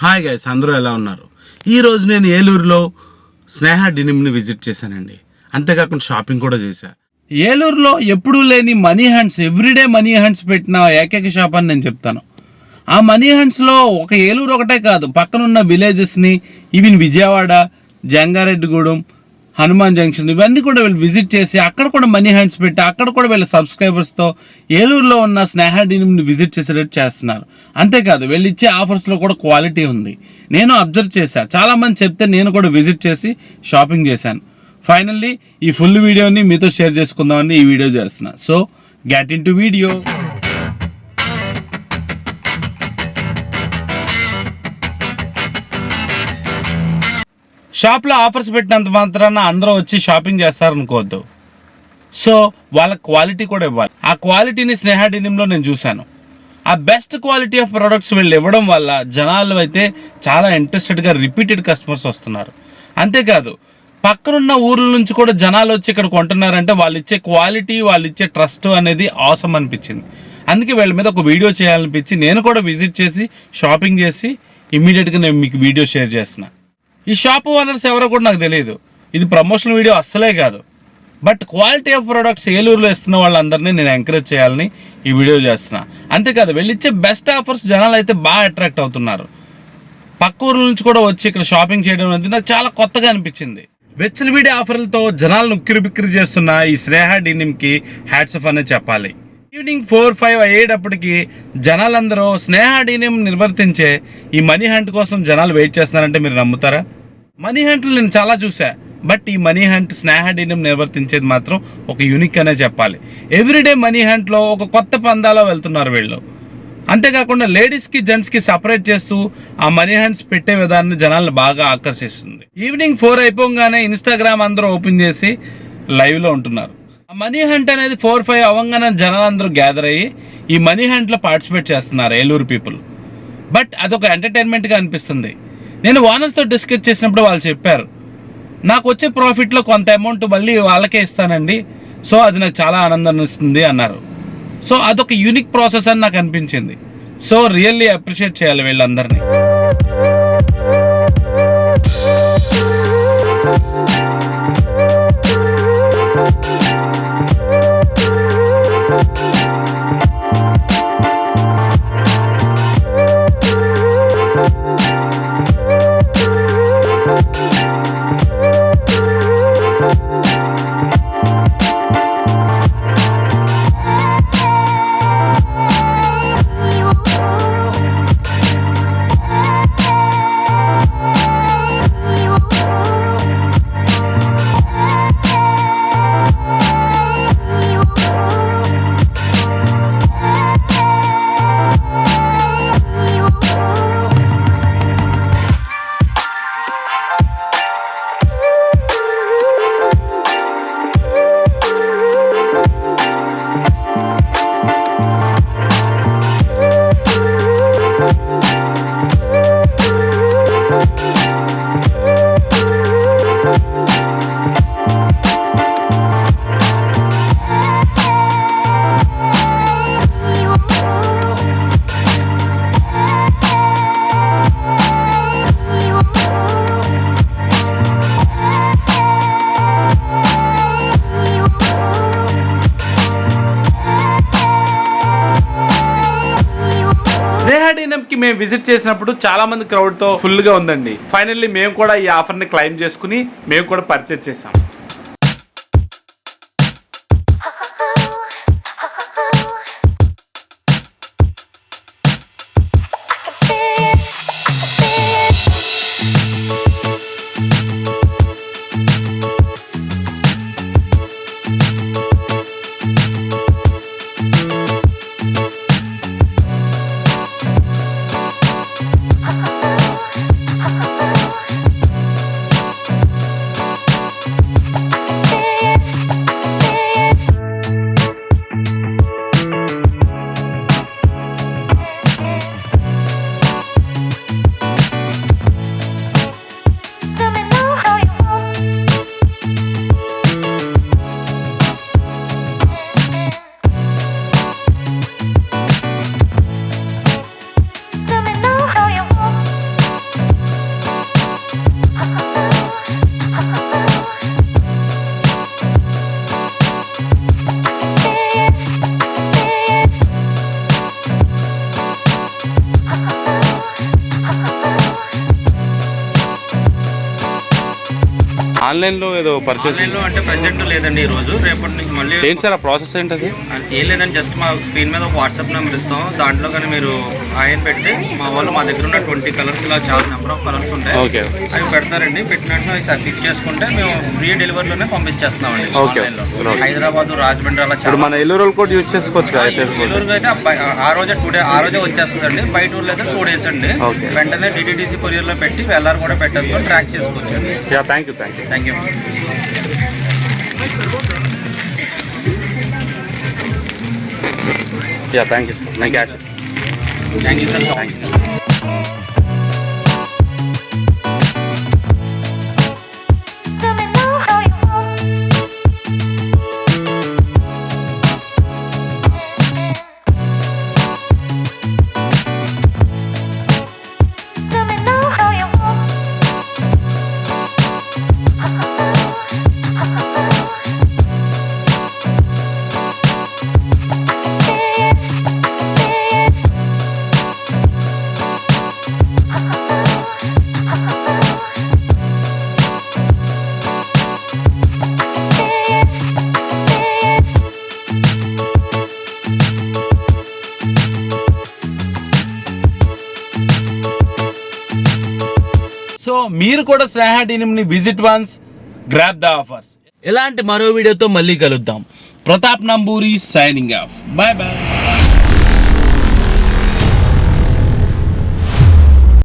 Hi guys, అందరూ ఎలా ఉన్నారు? ఈరోజు నేను ఏలూరులో స్నేహ డెనిమ్ని విజిట్ చేశానండి. అంతేకాకుండా షాపింగ్ కూడా చేశా. ఏలూరులో ఎప్పుడూ లేని money hands, everyday money hands పెట్టిన ఏకైక షాప్ అని నేను చెప్తాను. ఆ మనీ హ్యాండ్స్లో ఒక ఏలూరు ఒకటే కాదు, పక్కనున్న విలేజెస్ని, ఈవెన్ విజయవాడ, జంగారెడ్డిగూడెం, హనుమాన్ జంక్షన్, ఇవన్నీ కూడా వీళ్ళు విజిట్ చేసి అక్కడ కూడా మనీ హ్యాండ్స్ పెట్టి అక్కడ కూడా వీళ్ళ సబ్స్క్రైబర్స్తో ఏలూరులో ఉన్న స్నేహ డెనిమ్ని విజిట్ చేసేటట్టు చేస్తున్నారు. అంతేకాదు వీళ్ళు ఇచ్చే ఆఫర్స్లో కూడా క్వాలిటీ ఉంది. నేను అబ్జర్వ్ చేశాను, చాలామంది చెప్తే నేను కూడా విజిట్ చేసి షాపింగ్ చేశాను. ఫైనల్లీ ఈ ఫుల్ వీడియోని మీతో షేర్ చేసుకుందామని ఈ వీడియో చేస్తున్నా. So get in to video. షాప్లో ఆఫర్స్ పెట్టినంత మాత్రాన అందరూ వచ్చి షాపింగ్ చేస్తారనుకోవద్దు. సో వాళ్ళ క్వాలిటీ కూడా ఇవ్వాలి. ఆ క్వాలిటీని స్నేహ డెనిమ్లో నేను చూశాను. ఆ బెస్ట్ క్వాలిటీ ఆఫ్ ప్రొడక్ట్స్ వీళ్ళు ఇవ్వడం వల్ల జనాలు అయితే చాలా ఇంట్రెస్టెడ్గా రిపీటెడ్ కస్టమర్స్ వస్తున్నారు. అంతేకాదు పక్కనున్న ఊర్ల నుంచి కూడా జనాలు వచ్చి ఇక్కడ కొంటున్నారంటే వాళ్ళు ఇచ్చే క్వాలిటీ, వాళ్ళు ఇచ్చే ట్రస్ట్ అనేది ఆసమ్ అనిపించింది. అందుకే వీళ్ళ మీద ఒక వీడియో చేయాలనిపించి నేను కూడా విజిట్ చేసి షాపింగ్ చేసి ఇమ్మీడియట్గా నేను మీకు వీడియో షేర్ చేస్తున్నా. ఈ షాప్ ఓనర్స్ ఎవరో కూడా నాకు తెలియదు. ఇది ప్రమోషనల్ వీడియో అస్సలే కాదు. బట్ క్వాలిటీ ఆఫ్ ప్రొడక్ట్స్ ఏలూరులో ఇస్తున్న వాళ్ళందరినీ నేను ఎంకరేజ్ చేయాలని ఈ వీడియో చేస్తున్నా. అంతేకాదు వెళ్ళిచ్చే బెస్ట్ ఆఫర్స్ జనాలు అయితే బాగా అట్రాక్ట్ అవుతున్నారు. పక్క ఊర్ల నుంచి కూడా వచ్చి ఇక్కడ షాపింగ్ చేయడం అనేది నాకు చాలా కొత్తగా అనిపించింది. వెచ్చలవిడి ఆఫర్లతో జనాలను ఉక్కిరిబిక్కిరి చేస్తున్న ఈ స్నేహ డెనిమ్కి హ్యాట్స్ ఆఫ్ అనే చెప్పాలి. ఈవినింగ్ 4-5 అయ్యేటప్పటికి జనాలందరూ స్నేహ డెనిమ్ నిర్వర్తించే ఈ మనీ హంట్ కోసం జనాలు వెయిట్ చేస్తున్నారంటే మీరు నమ్ముతారా? మనీ హంట్లు నేను చాలా చూసా, బట్ ఈ మనీ హంట్ స్నేహ డెనిమ్ నిర్వర్తించేది మాత్రం ఒక యూనిక్ అనే చెప్పాలి. ఎవ్రీడే మనీ హంట్లో ఒక కొత్త పందాలో వెళ్తున్నారు వీళ్ళు. అంతేకాకుండా లేడీస్కి, జెంట్స్కి సపరేట్ చేస్తూ ఆ మనీ హ్యాండ్స్ పెట్టే విధాన్ని జనాలను బాగా ఆకర్షిస్తుంది. ఈవినింగ్ 4 అయిపోగానే ఇన్స్టాగ్రామ్ అందరూ ఓపెన్ చేసి లైవ్లో ఉంటున్నారు. ఆ మనీ హంట్ అనేది 4-5 అవ్వగానే జనాలందరూ గ్యాదర్ అయ్యి ఈ మనీ హంట్లో పార్టిసిపేట్ చేస్తున్నారు ఏలూరు పీపుల్. బట్ అదొక ఎంటర్టైన్మెంట్గా అనిపిస్తుంది. నేను ఓనర్స్తో డిస్కస్ చేసినప్పుడు వాళ్ళు చెప్పారు, నాకు వచ్చే ప్రాఫిట్లో కొంత అమౌంట్ మళ్ళీ వాళ్ళకే ఇస్తానండి, సో అది నాకు చాలా ఆనందాన్ని ఇస్తుంది అన్నారు. సో అదొక యూనిక్ ప్రాసెస్ అని నాకు అనిపించింది. సో రియల్లీ అప్రిషియేట్ చేయాలి వీళ్ళందరినీ. స్నేహ డెనిమ్కి మేము విజిట్ చేసినప్పుడు చాలా మంది క్రౌడ్తో ఫుల్గా ఉందండి. ఫైనల్లీ మేము కూడా ఈ ఆఫర్ని క్లైమ్ చేసుకుని మేము కూడా పర్చేజ్ చేసాం. ఆన్లైన్లో ఏదో పర్చేస్ ఆన్లైన్లో అంటే ప్రెజెంట్ లేదండి ఈ రోజు, రేపటి నుంచి మళ్ళీ ఏంటి సార్ ఆ ప్రాసెస్ ఏంటది? ఏం లేదండి, జస్ట్ మా స్క్రీన్ మీద ఒక వాట్సాప్ నెంబర్ ఇస్తాం, దాంట్లో కానీ మీరు ఆయన పెట్టి మా వాళ్ళు మా దగ్గర ఉన్న 20 కలర్స్ ఇలా చాలా నెంబర్ ఆఫ్ కలర్స్ ఉంటాయి, ఓకే అవి పెడతారండి. పెట్టినట్టు అవి పిక్ చేసుకుంటే మేము ఫ్రీ డెలివరీలోనే పంపించేస్తామండి. ఓకే. హైదరాబాద్, రాజమండ్రి అలా ఇప్పుడు మన ఎల్లూరు కూడా యూజ్ చేసుకోవచ్చు కదా ఫేస్బుక్? ఎల్లూరుకి అయితే ఆ రోజే వచ్చేస్తుందండి, బయట ఊర్లో అయితే 2 days అండి. వెంటనే డిటిడిసి కొరియర్లో పెట్టి వెల్ఆర్ కూడా పెట్టేసుకొని ట్రాక్ చేసుకోవచ్చు అండి. Thank you. Thank you sir. నేను క్యాష్ ఇస్తాను. Thank you sir. సో మీరు కూడా స్నేహ డెనిమ్ని visit once, grab the offers. ఇలాంటి మరో వీడియోతో మళ్ళీ కలుద్దాం. Pratap Namburi signing off. Bye bye.